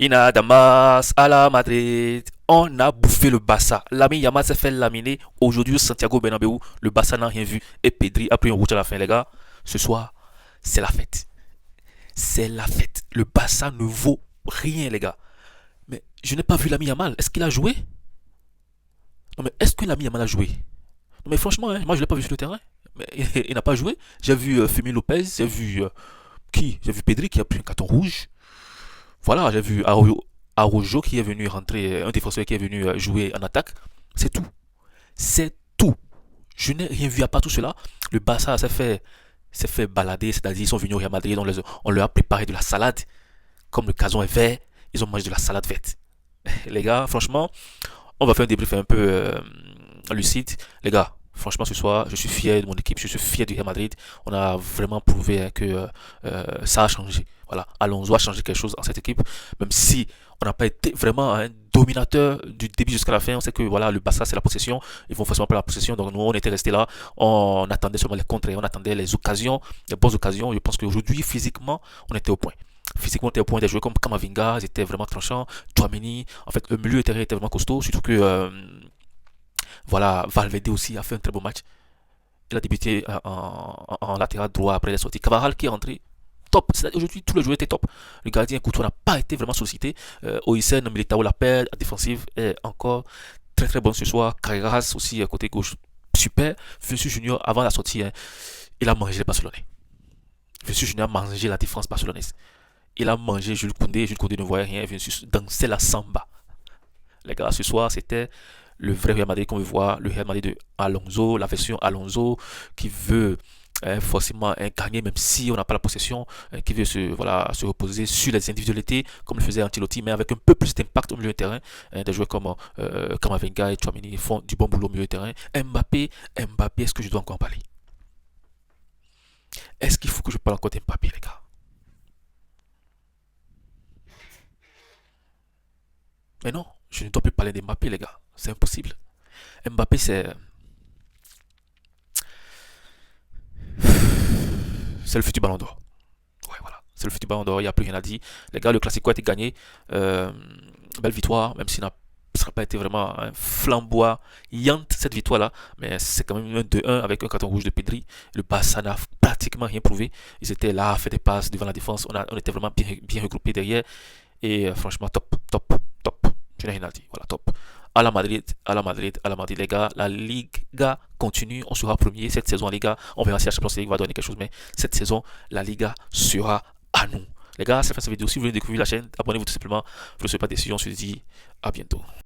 Ina Damas à la Madrid. On a bouffé le Barça. Lamine Yamal s'est fait laminer. Aujourd'hui, Santiago Bernabéu, le Barça n'a rien vu. Et Pedri a pris une route à la fin, les gars. Ce soir, c'est la fête. C'est la fête. Le Barça ne vaut rien, les gars. Mais je n'ai pas vu Lamine Yamal. Est-ce qu'il a joué? Non, mais est-ce que Lamine Yamal a joué? Non, mais franchement, hein, moi, je ne l'ai pas vu sur le terrain. Mais il n'a pas joué. J'ai vu Femi Lopez. J'ai vu qui? J'ai vu Pedri qui a pris un carton rouge. Voilà, j'ai vu Arojo qui est venu rentrer, un défenseur qui est venu jouer en attaque. C'est tout. C'est tout. Je n'ai rien vu à part tout cela. Le Barça s'est fait balader, c'est-à-dire ils sont venus au Real Madrid, on leur a préparé de la salade. Comme le gazon est vert, ils ont mangé de la salade verte. Les gars, franchement, on va faire un débrief un peu lucide. Les gars, franchement, ce soir, je suis fier de mon équipe, je suis fier du Real Madrid. On a vraiment prouvé que ça a changé. Voilà, Alonso a changé quelque chose dans cette équipe, même si on n'a pas été vraiment un dominateur du début jusqu'à la fin. On sait que voilà, le Barça c'est la possession, ils vont forcément prendre la possession. Donc nous on était restés là, on attendait seulement les contrées, on attendait les occasions, les bonnes occasions. Je pense qu'aujourd'hui physiquement on était au point. Physiquement, on était au point des joueurs comme Kamavinga, ils étaient vraiment tranchants. Chouameni, en fait, le milieu intérieur était vraiment costaud. Surtout que voilà, Valverde aussi a fait un très beau match. Il a débuté en latéral droit après les sorties. Cavaral qui est rentré top. Aujourd'hui, tous les joueurs étaient top. Le gardien Courtois n'a pas été vraiment sollicité. Oisen, Militao, la paire défensive est encore très très bonne ce soir. Carreras aussi, côté gauche, super. Vinicius Junior, avant la sortie, hein, il a mangé les Barcelonais. Vinicius Junior a mangé la défense barcelonaise. Il a mangé Jules Koundé. Jules Koundé ne voyait rien. Vinicius dansait la samba. Les gars, ce soir, c'était le vrai Real Madrid qu'on veut voir, le Real Madrid de Alonso, la version Alonso qui veut forcément gagner même si on n'a pas la possession, qui veut se reposer sur les individualités comme le faisait Ancelotti, mais avec un peu plus d'impact au milieu de terrain. Des joueurs comme Kamavinga et Chouamini font du bon boulot au milieu de terrain. Mbappé, est-ce que je dois encore en parler? Est-ce qu'il faut que je parle encore d'Mbappé, les gars? Mais non, je ne dois plus parler d'Mbappé, les gars. C'est impossible. Mbappé, c'est le futur ballon d'or. Ouais, voilà. C'est le futur ballon d'or, il n'y a plus rien à dire. Les gars, le Classico a été gagné. Euh, Belle victoire, même s'il n'a ça n'a pas été vraiment un flamboyante cette victoire-là, mais c'est quand même un 2-1 avec un carton rouge de Pedri. Le Barça n'a pratiquement rien prouvé. Ils étaient là, fait des passes devant la défense. On était vraiment bien, bien regroupés derrière. Et franchement, top, top, top. Je n'ai rien à dire. Voilà, top. À la Madrid, à la Madrid, à la Madrid, les gars. La Liga continue. On sera premier cette saison, les gars. On verra si la Champions League va donner quelque chose, mais cette saison, la Liga sera à nous. Les gars, c'est la fin de cette vidéo. Si vous voulez découvrir la chaîne, abonnez-vous tout simplement. Vous ne serez pas déçus. On se dit à bientôt.